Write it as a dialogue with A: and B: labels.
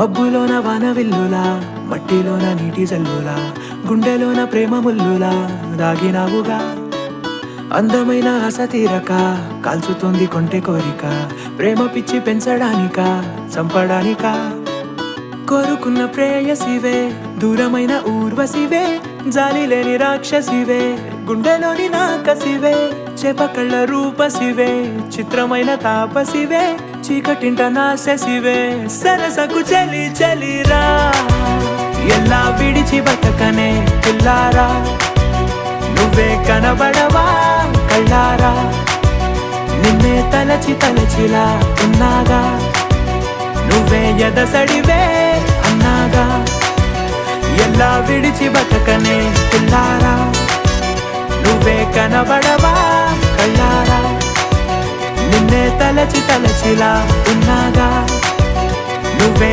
A: మబ్బులోన వానవిల్లులా, మట్టిలోన నీటి జల్లులా, గుండెలోన ప్రేమ ముల్లులా దాగినావుగా. అందమైన ఆశ తీరక కాల్చుతుంది కొంటె కోరిక, ప్రేమ పిచ్చి పెంచడానిక చంపడానిక. కోరుకున్న ప్రేయసివే, దూరమైన ఊర్వశివే, జాలి లేని రాక్షసివే, గుండెలోని నాకసివే, చేపకళ్ళ రూపసివే, చిత్రమైన తాపసివే, చీకటింట నాశసివే, సరసకు చలి చలిరా. ఎలా విడిచి బతకనే పిల్లారా, నువ్వే కనబడవా కళ్ళారా, నిన్నే తలచి తలచిలా ఉన్నాగా, నువ్వే ఎదసడివే అన్నాగా. ఎలా విడిచి బతకనే పిల్లారా, నువ్వే కనబడవా కళ్ళారా, నిన్నే తలచి తలచిలా ఉన్నాగా, నువ్వే